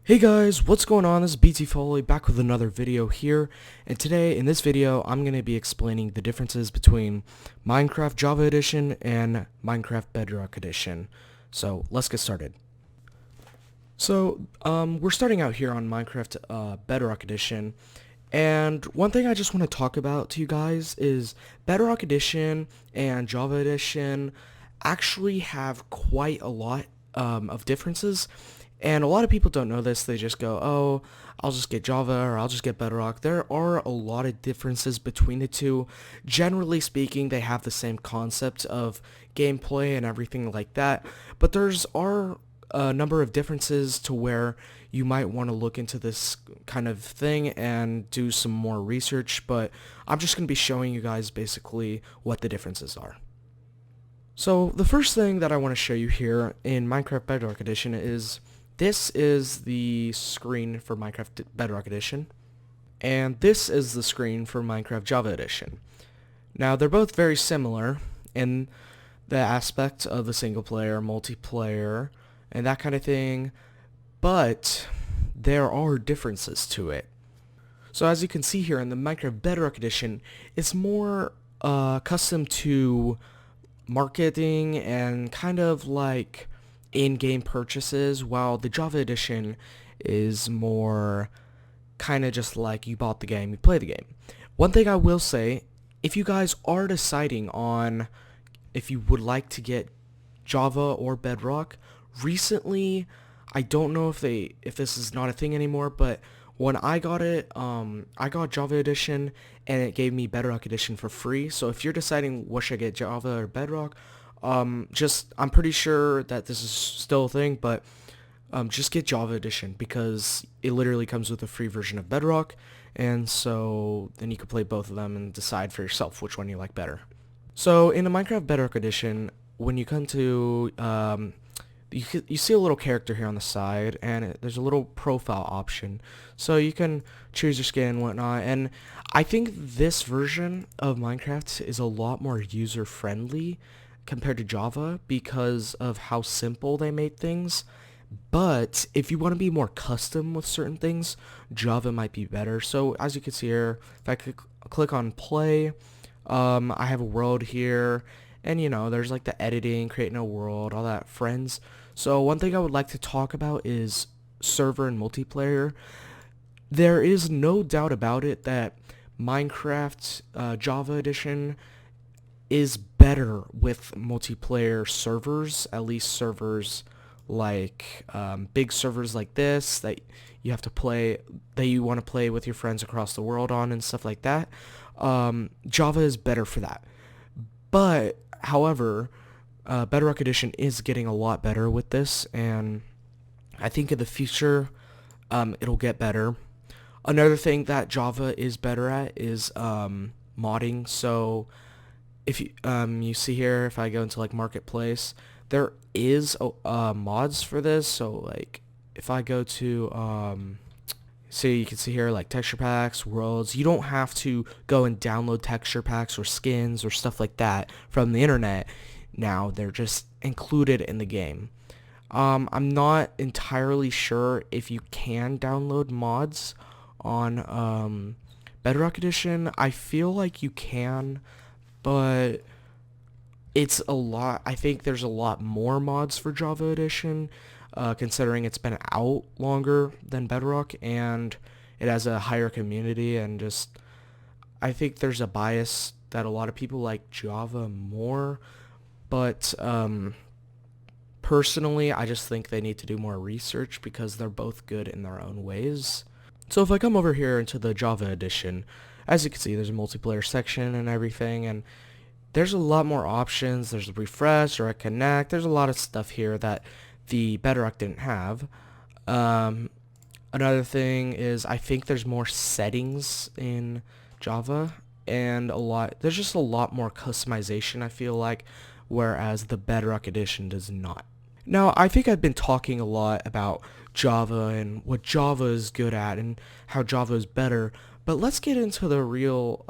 Hey guys, what's going on? This is BT Foley back with another video here, and today in this video I'm going to be explaining the differences between Minecraft Java Edition and Minecraft Bedrock Edition. So let's get started. So we're starting out here on Minecraft Bedrock Edition, and one thing I just want to talk about to you guys is Bedrock Edition and Java Edition actually have quite a lot of differences. And a lot of people don't know this. They just go, oh, I'll just get Java or I'll just get Bedrock. There are a lot of differences between the two. Generally speaking, they have the same concept of gameplay and everything like that. But there's are a number of differences to where you might want to look into this kind of thing and do some more research. But I'm just going to be showing you guys basically what the differences are. So the first thing that I want to show you here in Minecraft Bedrock Edition is this is the screen for Minecraft Bedrock Edition, and this is the screen for Minecraft Java Edition. Now, they're both very similar in the aspect of the single player, multiplayer, and that kind of thing, but there are differences to it. So as you can see here in the Minecraft Bedrock Edition, it's more custom to marketing and kind of like in-game purchases, while the Java edition is more kind of just like you bought the game, you play the game. One thing I will say, if you guys are deciding on if you would like to get Java or Bedrock, recently, I don't know if this is not a thing anymore, but when I got it, I got Java Edition, and it gave me Bedrock Edition for free. So if you're deciding what should I get, Java or Bedrock, I'm pretty sure that this is still a thing, but just get Java Edition because it literally comes with a free version of Bedrock, and so then you can play both of them and decide for yourself which one you like better. So in the Minecraft Bedrock Edition, when you come to you see a little character here on the side, and there's a little profile option, so you can choose your skin and whatnot. And I think this version of Minecraft is a lot more user friendly compared to Java because of how simple they made things. But if you want to be more custom with certain things, Java might be better. So as you can see here, if I click on play, I have a world here, and there's like the editing, creating a world, all that, friends. So one thing I would like to talk about is server and multiplayer. There is no doubt about it that Minecraft Java Edition is better with multiplayer servers, at least servers like big servers like this that you have to play, that you want to play with your friends across the world on and stuff like that. Java is better for that. But, however, Bedrock Edition is getting a lot better with this, and I think in the future it'll get better. Another thing that Java is better at is modding. So if you see here, if I go into like marketplace, there is mods for this. So like if I go to see, you can see here like texture packs, worlds. You don't have to go and download texture packs or skins or stuff like that from the internet. Now they're just included in the game. I'm not entirely sure if you can download mods on Bedrock Edition. I feel like you can, but it's a lot. I think there's a lot more mods for Java Edition, considering it's been out longer than Bedrock, and it has a higher community, and just I think there's a bias that a lot of people like Java more, but personally, I just think they need to do more research because they're both good in their own ways. So if I come over here into the Java Edition, as you can see, there's a multiplayer section and everything, and there's a lot more options. There's a refresh or a connect. There's a lot of stuff here that the Bedrock didn't have. Another thing is I think there's more settings in Java, and there's just a lot more customization, I feel like, whereas the Bedrock Edition does not. Now, I think I've been talking a lot about Java and what Java is good at and how Java is better, but let's get into the real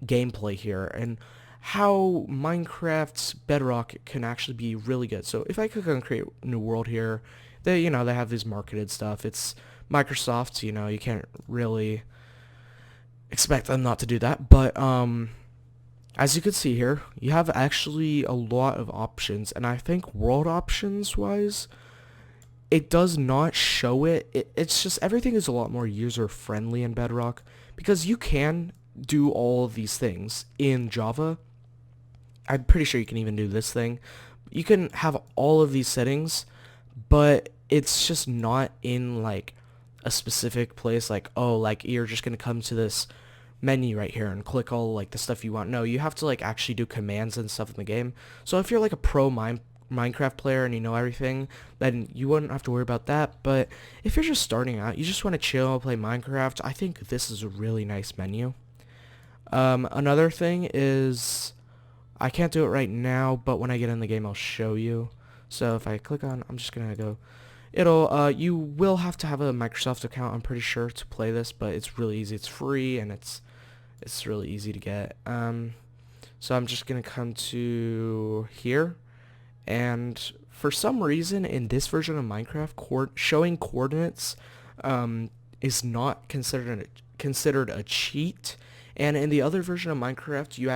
gameplay here and how Minecraft's Bedrock can actually be really good. So if I click on create new world here, they have these marketed stuff. It's Microsoft, you can't really expect them not to do that. But as you can see here, you have actually a lot of options, and I think world options wise, it does not show it. It's just everything is a lot more user friendly in Bedrock because you can do all of these things in Java. I'm pretty sure you can even do this thing. You can have all of these settings, but it's just not in like a specific place, like, oh, like you're just gonna come to this menu right here and click all like the stuff you want. No, you have to like actually do commands and stuff in the game. So if you're like a pro Minecraft player and you know everything, then you wouldn't have to worry about that. But if you're just starting out, you just want to chill, play Minecraft, I think this is a really nice menu. Another thing is, I can't do it right now, but when I get in the game, I'll show you. So if I click on, I'm just gonna go. You will have to have a Microsoft account, I'm pretty sure, to play this, but it's really easy. It's free and it's really easy to get. So I'm just gonna come to here, and for some reason in this version of Minecraft, showing coordinates is not considered a cheat. And in the other version of Minecraft, you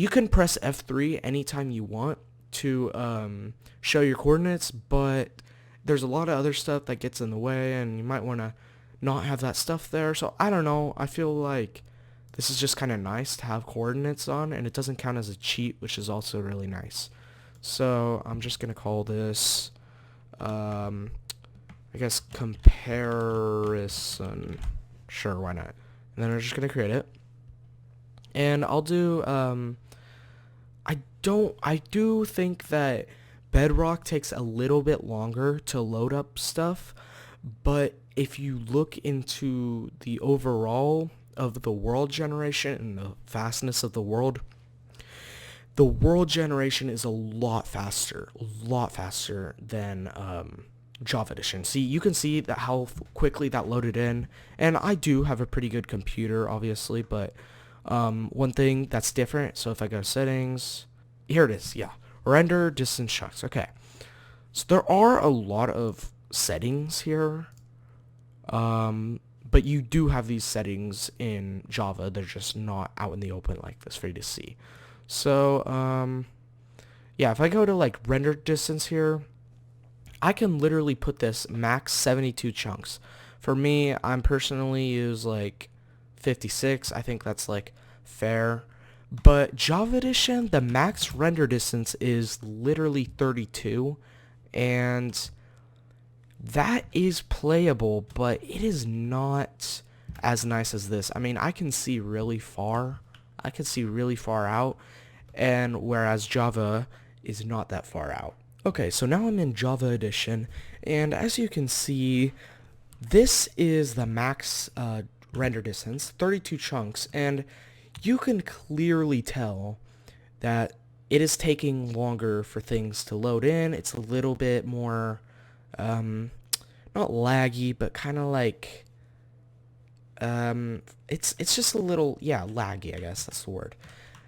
can press F3 anytime you want to show your coordinates, but there's a lot of other stuff that gets in the way, and you might want to not have that stuff there. So I don't know, I feel like this is just kind of nice to have coordinates on, and it doesn't count as a cheat, which is also really nice. So I'm just going to call this, I guess, comparison. Sure, why not? And then we're just going to create it. And I'll do, I do think that Bedrock takes a little bit longer to load up stuff, but if you look into the overall of the world generation and the fastness of the world generation is a lot faster than Java Edition. See, you can see that how quickly that loaded in, and I do have a pretty good computer, obviously, but one thing that's different, so if I go to settings, here it is, yeah, render distance chunks. Okay, so there are a lot of settings here, but you do have these settings in Java. They're just not out in the open like this for you to see. So yeah, if I go to like render distance here, I can literally put this max 72 chunks. For me, I'm personally use like 56. I think that's like fair. But Java Edition, the max render distance is literally 32, and that is playable, but it is not as nice as this. I mean, I can see really far. I can see really far out, and whereas Java is not that far out. Okay, so now I'm in Java Edition, and as you can see, this is the max render distance, 32 chunks, and you can clearly tell that it is taking longer for things to load in. It's a little bit more, not laggy, but kind of like, it's just a little, yeah, laggy, I guess that's the word.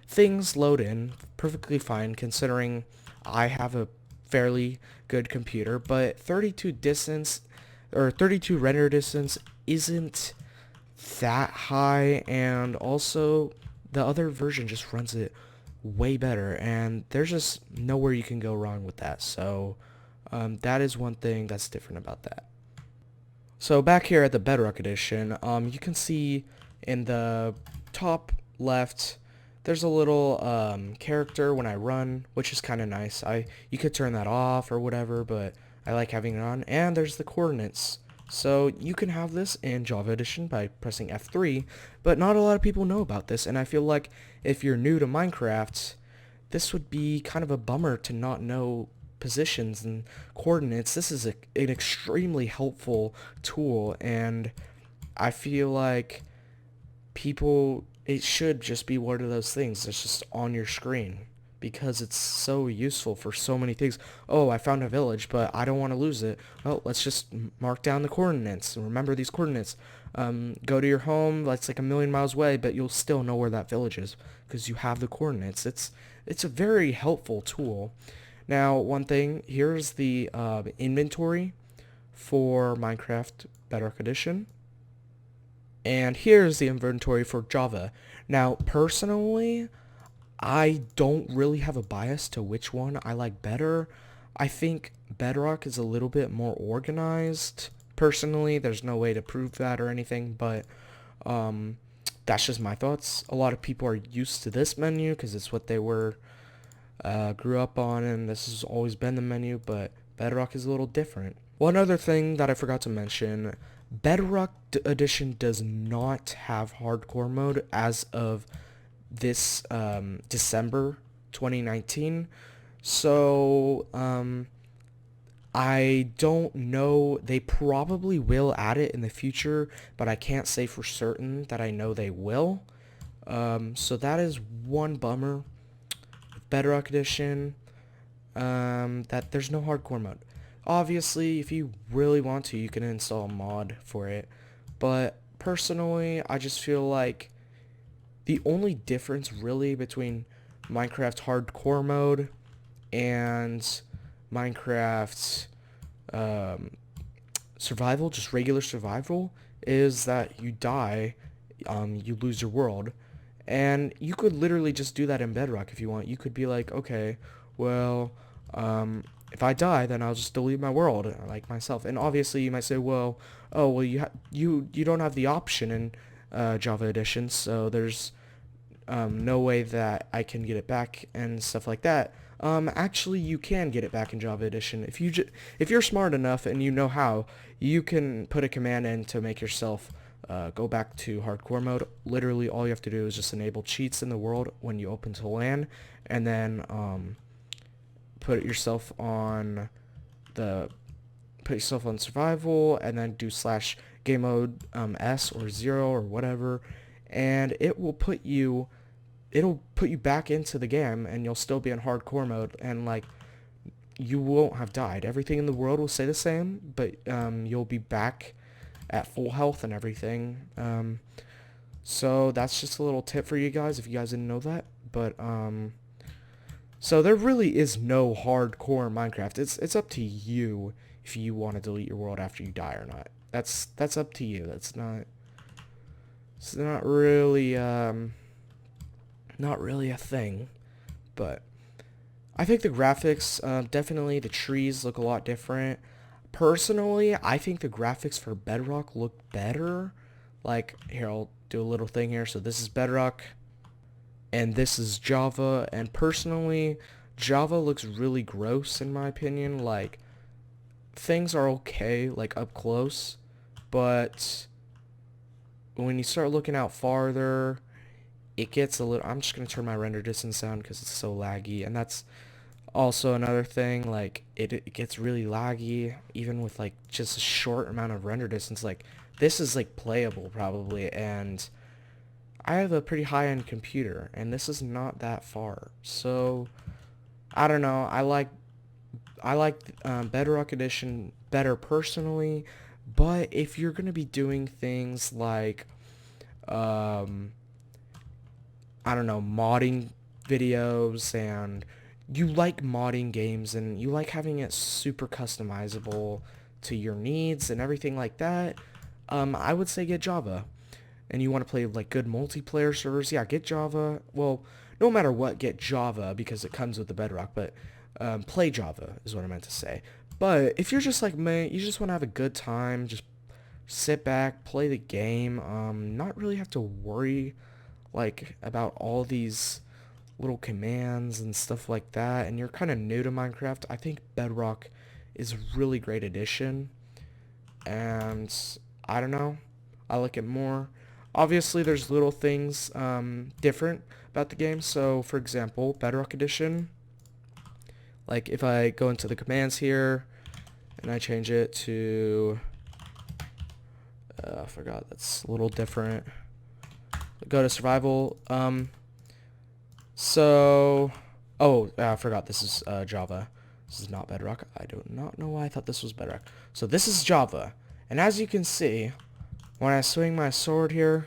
Things load in perfectly fine considering I have a fairly good computer, but 32 render distance isn't that high, and also the other version just runs it way better, and there's just nowhere you can go wrong with that. So that is one thing that's different about that. So back here at the Bedrock Edition, you can see in the top left there's a little character when I run, which is kind of nice. You could turn that off or whatever, but I like having it on. And there's the coordinates. So you can have this in Java Edition by pressing F3, but not a lot of people know about this, and I feel like if you're new to Minecraft, this would be kind of a bummer to not know positions and coordinates. This is an extremely helpful tool, and I feel like it should just be one of those things that's just on your screen, because it's so useful for so many things. Oh, I found a village, but I don't want to lose it. Well, let's just mark down the coordinates. Remember these coordinates. Go to your home, that's like a million miles away, but you'll still know where that village is because you have the coordinates. It's a very helpful tool. Now, one thing, here's the inventory for Minecraft Bedrock Edition. And here's the inventory for Java. Now, personally, I don't really have a bias to which one I like better. I think Bedrock is a little bit more organized. Personally, there's no way to prove that or anything, but that's just my thoughts. A lot of people are used to this menu because it's what they grew up on, and this has always been the menu, but Bedrock is a little different. One other thing that I forgot to mention, Bedrock Edition does not have hardcore mode as of this December 2019. So I don't know. They probably will add it in the future, but I can't say for certain that I know they will. So that is one bummer with Bedrock Edition, that there's no hardcore mode. Obviously, if you really want to, you can install a mod for it. But personally, I just feel like the only difference really between Minecraft hardcore mode and Minecraft survival, just regular survival, is that you die, you lose your world. And you could literally just do that in Bedrock if you want. You could be like, okay, well, if I die, then I'll just delete my world, like myself. And obviously, you might say, well, oh, well, you don't have the option in Java Edition, so there's no way that I can get it back and stuff like that. Actually, you can get it back in Java Edition if you're smart enough and you know how. You can put a command in to make yourself go back to hardcore mode. Literally, all you have to do is just enable cheats in the world when you open to LAN, and then put yourself on survival, and then do / game mode S or 0 or whatever, and it'll put you back into the game, and you'll still be in hardcore mode, and like you won't have died. Everything in the world will stay the same, but you'll be back at full health and everything. So that's just a little tip for you guys if you guys didn't know that. But so there really is no hardcore Minecraft. It's up to you if you want to delete your world after you die or not. That's up to you. It's not really a thing. But I think the graphics, definitely the trees look a lot different. Personally, I think the graphics for Bedrock look better. Like, here, I'll do a little thing here. So this is Bedrock, and this is Java, and personally, Java looks really gross in my opinion. Like, things are okay, like, up close, but when you start looking out farther, it gets a little... I'm just going to turn my render distance down because it's so laggy, and that's also another thing. Like, it gets really laggy, even with, like, just a short amount of render distance. Like, this is, like, playable, probably, and I have a pretty high-end computer, and this is not that far. So, I don't know. I like Bedrock Edition better personally, but if you're going to be doing things like, I don't know, modding videos, and you like modding games, and you like having it super customizable to your needs and everything like that, I would say get Java. And you want to play like good multiplayer servers, yeah, get Java. Well, no matter what, get Java because it comes with the Bedrock, but play Java is what I meant to say. But if you're just like me, you just want to have a good time, just sit back, play the game, not really have to worry like about all these little commands and stuff like that, and you're kind of new to Minecraft, I think Bedrock is a really great addition. And I don't know, I like it more. Obviously, there's little things different about the game. So, for example, Bedrock Edition, like if I go into the commands here and I change it to, I forgot, that's a little different. Go to survival. I forgot this is Java. This is not Bedrock. I do not know why I thought this was Bedrock. So this is Java, and as you can see, when I swing my sword here,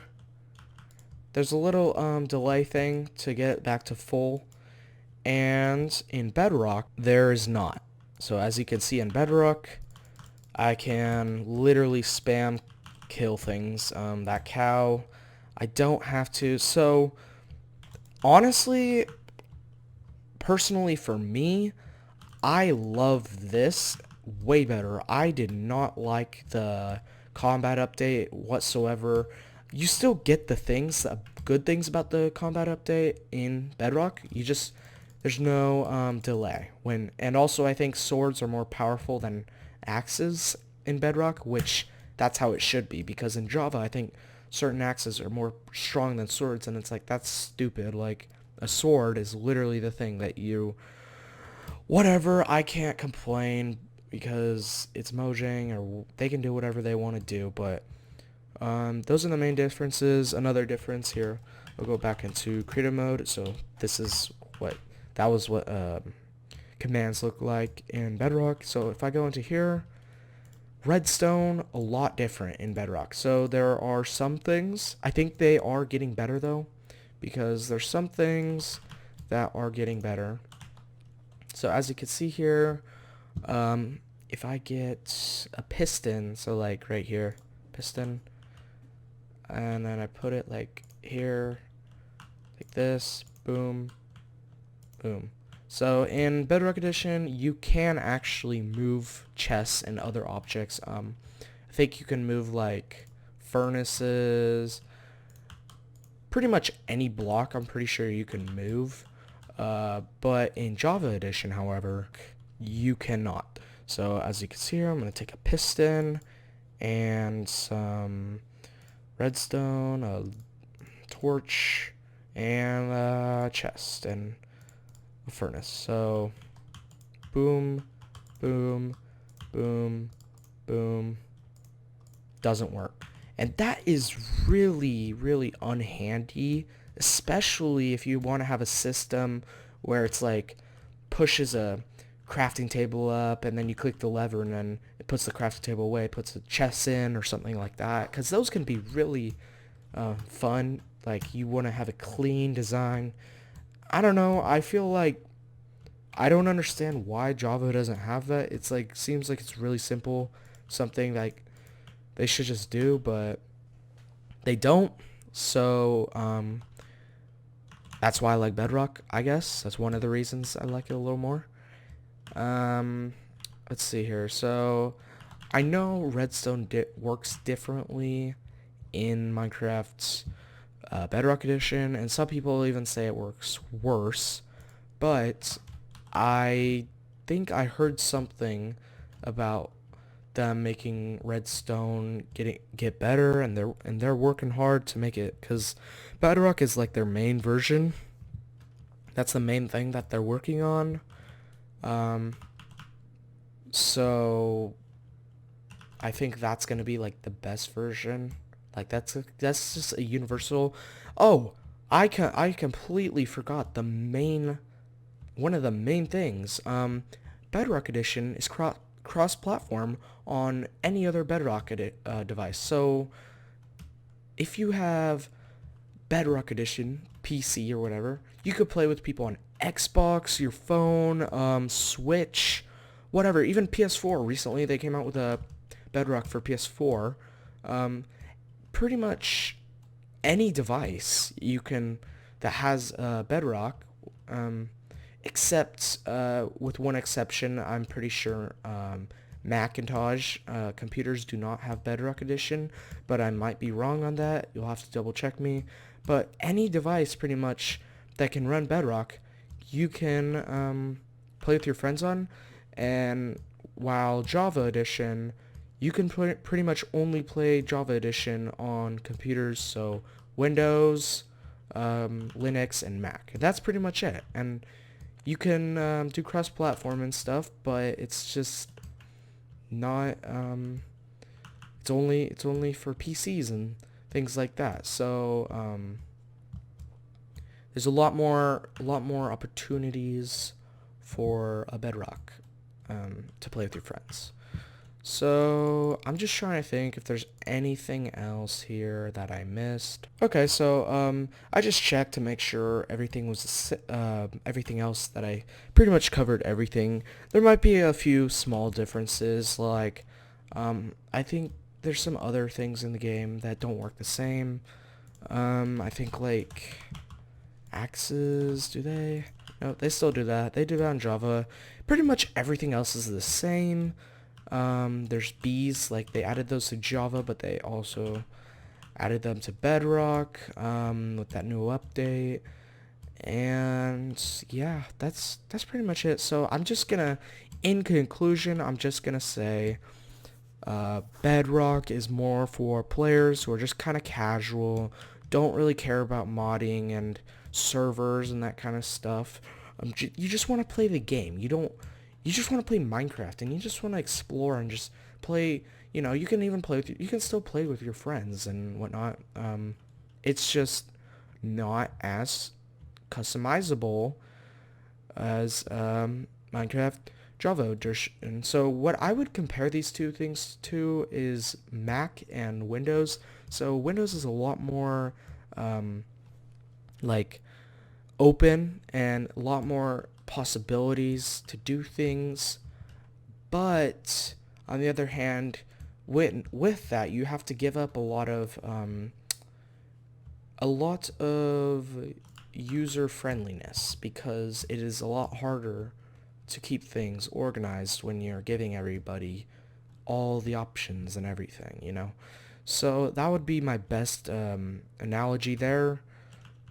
there's a little delay thing to get it back to full, and in Bedrock, there is not. So as you can see in Bedrock, I can literally spam kill things. That cow, I don't have to. So honestly, personally for me, I love this way better. I did not like the combat update whatsoever. You still get the things, good things about the combat update in Bedrock. There's no delay. And also I think swords are more powerful than axes in Bedrock, which that's how it should be, because in Java I think certain axes are more strong than swords, and it's like, that's stupid. Like, a sword is literally the thing that you, whatever, I can't complain because it's Mojang, or they can do whatever they want to do, but those are the main differences. Another difference here, I'll go back into creative mode. So this is what commands look like in Bedrock. So if I go into here, redstone, a lot different in Bedrock. So there are some things, I think they are getting better though, because there's some things that are getting better. So as you can see here, if I get a piston, so like right here, piston, and then I put it like here, like this, boom, boom. So in Bedrock Edition, you can actually move chests and other objects. I think you can move like furnaces, pretty much any block I'm pretty sure you can move. But in Java Edition, however, you cannot. So as you can see here, I'm going to take a piston and some redstone, a torch, and a chest, and a furnace. So boom, boom, boom, boom. Doesn't work. And that is really, really unhandy, especially if you want to have a system where it's like pushes a crafting table up, and then you click the lever and then it puts the crafting table away, puts the chests in, or something like that, because those can be really fun. Like, you want to have a clean design. I don't know, I feel like I don't understand why Java doesn't have that. It's like, seems like it's really simple, something like they should just do, but they don't. So that's why I like Bedrock, I guess. That's one of the reasons I like it a little more. Let's see here. So I know redstone works differently in Minecraft's Bedrock Edition, and some people even say it works worse, but I think I heard something about them making redstone get better, and they're working hard to make it, because Bedrock is like their main version. That's the main thing that they're working on. So I think that's gonna be like the best version. Like, that's just a universal. Oh, I completely forgot one of the main things. Bedrock Edition is cross-platform on any other Bedrock device. So if you have Bedrock Edition PC or whatever, you could play with people on Xbox, your phone, Switch, whatever. Even PS4. Recently, they came out with a Bedrock for PS4. Pretty much any device you can that has Bedrock, except with one exception. I'm pretty sure Macintosh computers do not have Bedrock Edition, but I might be wrong on that. You'll have to double check me. But any device pretty much that can run Bedrock, you can play with your friends on. And while Java Edition, you can pretty much only play Java Edition on computers, so Windows, Linux, and Mac. That's pretty much it. And you can do cross-platform and stuff, but it's just not. It's only for PCs and things like that. So there's a lot more opportunities for a Bedrock to play with your friends. So I'm just trying to think if there's anything else here that I missed. Okay, so I just checked to make sure everything was everything else that I pretty much covered everything. There might be a few small differences, like I think there's some other things in the game that don't work the same. I think like axes, do they? No, they still do that. They do that in Java. Pretty much everything else is the same. There's bees, like they added those to Java, but they also added them to Bedrock with that new update. And yeah, that's pretty much it. So I'm just gonna, in conclusion, I'm just gonna say Bedrock is more for players who are just kind of casual, don't really care about modding and servers and that kind of stuff. You just want to play the game. You just want to play Minecraft and you just want to explore and just play. You know, you can even play with, you can still play with your friends and whatnot. It's just not as customizable as Minecraft Java Edition. So what I would compare these two things to is Mac and Windows. So Windows is a lot more like open and a lot more possibilities to do things, but on the other hand, with that you have to give up a lot of user friendliness because it is a lot harder to keep things organized when you're giving everybody all the options and everything, you know. So that would be my best analogy there.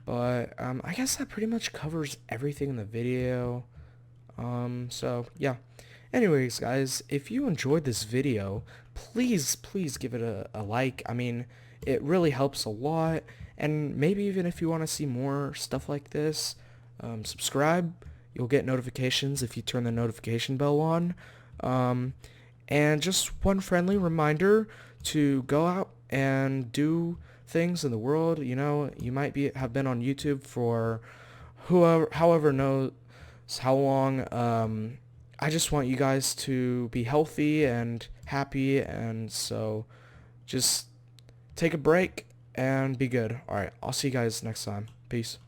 But I guess that pretty much covers everything in the video. So yeah. Anyways, guys, if you enjoyed this video, please give it a like. I mean, it really helps a lot. And maybe even if you want to see more stuff like this, subscribe. You'll get notifications if you turn the notification bell on. And just one friendly reminder to go out and do things in the world. You know, you might have been on YouTube for however knows how long. I just want you guys to be healthy and happy, and so just take a break and be good. Alright, I'll see you guys next time. Peace.